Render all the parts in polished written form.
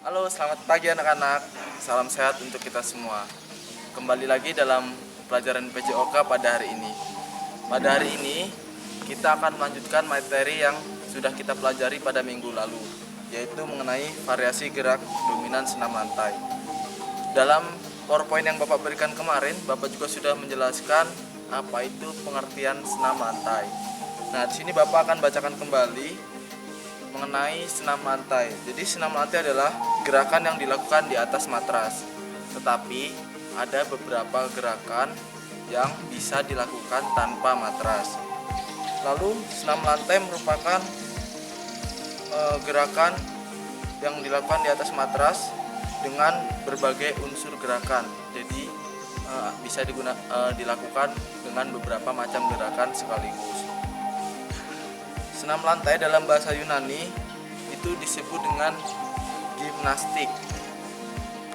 Halo, selamat pagi anak-anak. Salam sehat untuk kita semua. Kembali lagi dalam pelajaran PJOK pada hari ini. Pada hari ini, kita akan melanjutkan materi yang sudah kita pelajari pada minggu lalu, yaitu mengenai variasi gerak dominan senam lantai. Dalam PowerPoint yang Bapak berikan kemarin, Bapak juga sudah menjelaskan apa itu pengertian senam lantai. Nah, di sini Bapak akan bacakan kembali mengenai senam lantai. Jadi senam lantai adalah gerakan yang dilakukan di atas matras. Tetapi ada beberapa gerakan yang bisa dilakukan tanpa matras. Lalu senam lantai merupakan gerakan yang dilakukan di atas matras dengan berbagai unsur gerakan. Jadi bisa dilakukan dengan beberapa macam gerakan sekaligus. Senam lantai dalam bahasa Yunani itu disebut dengan gimnastik.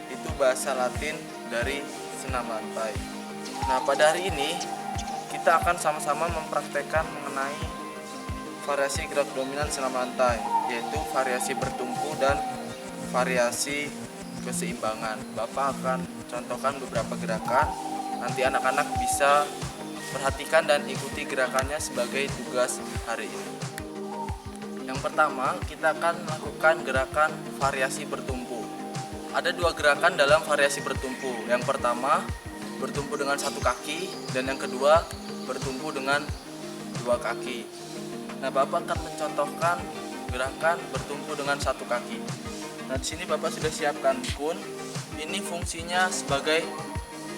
Itu bahasa Latin dari senam lantai. Nah, pada hari ini kita akan sama-sama mempraktekkan mengenai variasi gerak dominan senam lantai, yaitu variasi bertumpu dan variasi keseimbangan. Bapak akan contohkan beberapa gerakan. Nanti anak-anak bisa perhatikan dan ikuti gerakannya sebagai tugas hari ini. Yang pertama, kita akan melakukan gerakan variasi bertumpu. Ada dua gerakan dalam variasi bertumpu. Yang pertama, bertumpu dengan satu kaki, dan yang kedua, bertumpu dengan dua kaki. Nah, Bapak akan mencontohkan gerakan bertumpu dengan satu kaki. Nah, di sini Bapak sudah siapkan kun. Ini fungsinya sebagai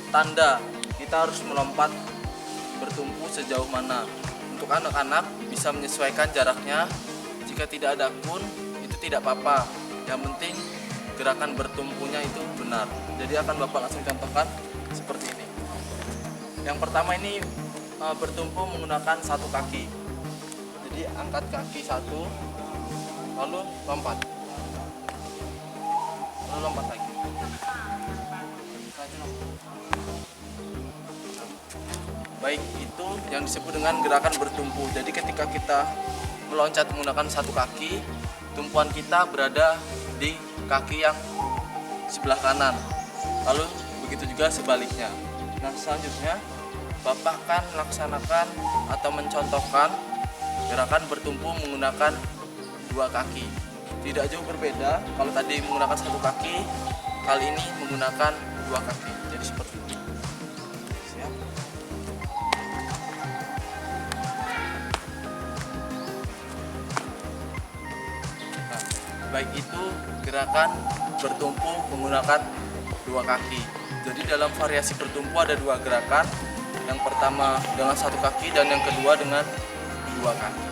tanda kita harus melompat bertumpu sejauh mana. Untuk anak-anak bisa menyesuaikan jaraknya. Jika tidak ada kun, itu tidak apa-apa. Yang penting gerakan bertumpunya itu benar. Jadi akan Bapak langsung contohkan seperti ini. Yang pertama ini bertumpu menggunakan satu kaki. Jadi angkat kaki satu, lalu lompat. Lalu lompat lagi. Baik, itu yang disebut dengan gerakan bertumpu. Jadi ketika kita meloncat menggunakan satu kaki, tumpuan kita berada di kaki yang sebelah kanan. Lalu begitu juga sebaliknya. Nah, selanjutnya Bapak akan melaksanakan atau mencontohkan gerakan bertumpu menggunakan dua kaki. Tidak jauh berbeda. Kalau tadi menggunakan satu kaki, kali ini menggunakan dua kaki. Jadi seperti ini. Siap. Baik itu gerakan bertumpu menggunakan dua kaki. Jadi dalam variasi bertumpu ada dua gerakan. Yang pertama dengan satu kaki dan yang kedua dengan dua kaki.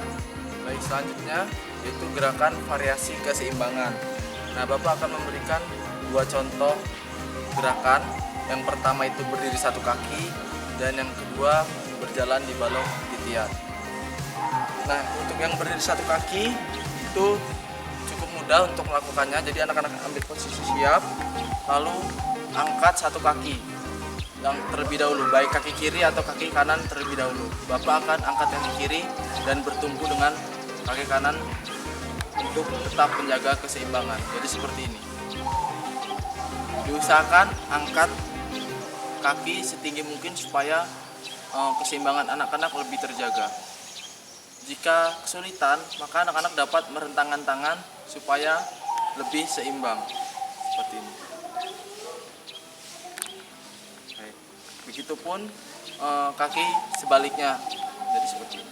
Baik, selanjutnya yaitu gerakan variasi keseimbangan. Nah, Bapak akan memberikan dua contoh gerakan. Yang pertama itu berdiri satu kaki dan yang kedua berjalan di balok titian. Nah, untuk yang berdiri satu kaki itu mudah untuk melakukannya. Jadi anak-anak ambil posisi siap, lalu angkat satu kaki yang terlebih dahulu, baik kaki kiri atau kaki kanan terlebih dahulu. Bapak akan angkat kaki kiri dan bertumpu dengan kaki kanan untuk tetap menjaga keseimbangan. Jadi seperti ini. Diusahakan angkat kaki setinggi mungkin supaya keseimbangan anak-anak lebih terjaga. Jika kesulitan, maka anak-anak dapat merentangkan tangan supaya lebih seimbang. Seperti ini. Baik. Begitupun kaki sebaliknya. Jadi seperti ini.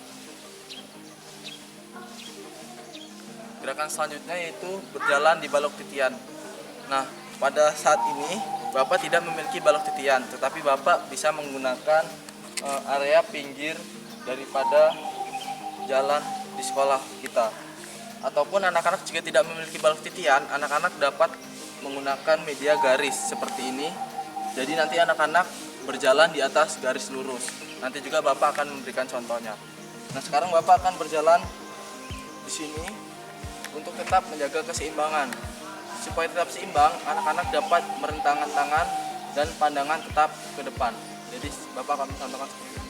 Gerakan selanjutnya yaitu berjalan di balok titian. Nah, pada saat ini Bapak tidak memiliki balok titian, tetapi Bapak bisa menggunakan area pinggir daripada jalan di sekolah kita. Ataupun anak-anak jika tidak memiliki balok titian, anak-anak dapat menggunakan media garis seperti ini. Jadi nanti anak-anak berjalan di atas garis lurus. Nanti juga Bapak akan memberikan contohnya. Nah, sekarang Bapak akan berjalan di sini untuk tetap menjaga keseimbangan. Supaya tetap seimbang, anak-anak dapat merentangkan tangan dan pandangan tetap ke depan. Jadi Bapak akan mencontohkan seperti ini.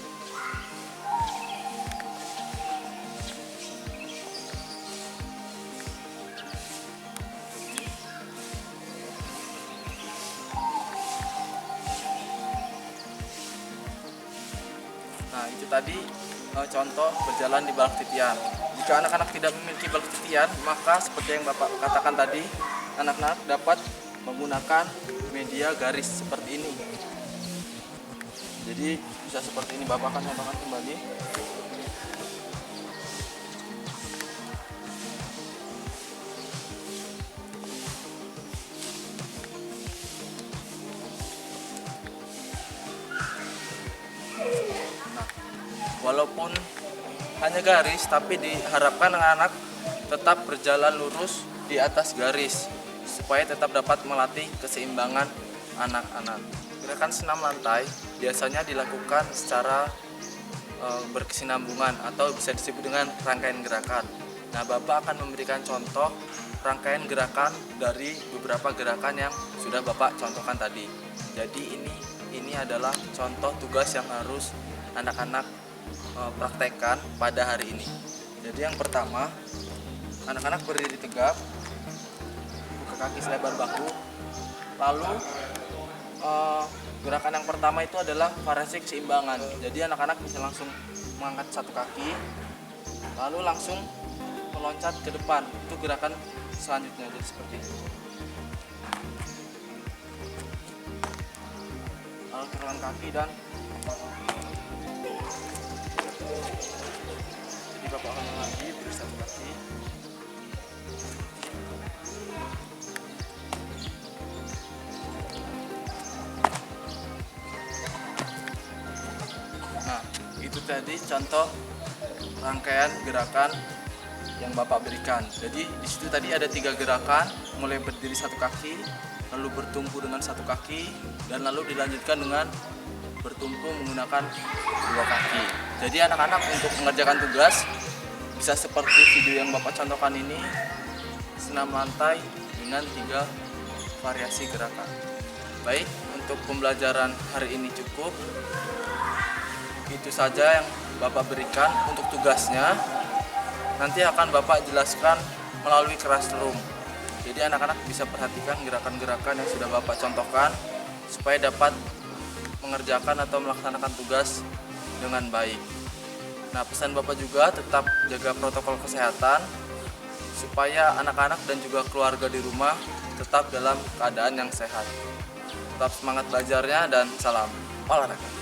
Itu tadi contoh berjalan di balok titian. Jika anak-anak tidak memiliki balok titian, maka seperti yang Bapak katakan tadi, anak-anak dapat menggunakan media garis seperti ini. Jadi bisa seperti ini, Bapak akan contohkan kembali. Nah, walaupun hanya garis, tapi diharapkan anak-anak tetap berjalan lurus di atas garis supaya tetap dapat melatih keseimbangan anak-anak. Gerakan senam lantai biasanya dilakukan secara berkesinambungan atau bisa disebut dengan rangkaian gerakan. Nah, Bapak akan memberikan contoh rangkaian gerakan dari beberapa gerakan yang sudah Bapak contohkan tadi. Jadi ini adalah contoh tugas yang harus anak-anak praktekkan pada hari ini. Jadi yang pertama, anak-anak berdiri tegak, buka kaki selebar bahu, lalu gerakan yang pertama itu adalah variasi keseimbangan. Jadi anak-anak bisa langsung mengangkat satu kaki, lalu langsung meloncat ke depan. Itu gerakan selanjutnya, jadi seperti itu. Lalu turunkan kaki dan jadi Bapak akan lagi beri satu kaki. Nah, itu tadi contoh rangkaian gerakan yang Bapak berikan. Jadi di situ tadi ada 3 gerakan, mulai berdiri satu kaki, lalu bertumpu dengan satu kaki, dan lalu dilanjutkan dengan bertumpu menggunakan 2 kaki. Jadi anak-anak untuk mengerjakan tugas bisa seperti video yang Bapak contohkan ini, senam lantai dengan 3 variasi gerakan. Baik, untuk pembelajaran hari ini cukup. Itu saja yang Bapak berikan untuk tugasnya. Nanti akan Bapak jelaskan melalui classroom. Jadi anak-anak bisa perhatikan gerakan-gerakan yang sudah Bapak contohkan supaya dapat mengerjakan atau melaksanakan tugas dengan baik. Nah, pesan Bapak juga tetap jaga protokol kesehatan supaya anak-anak dan juga keluarga di rumah tetap dalam keadaan yang sehat. Tetap semangat belajarnya dan salam olahraga.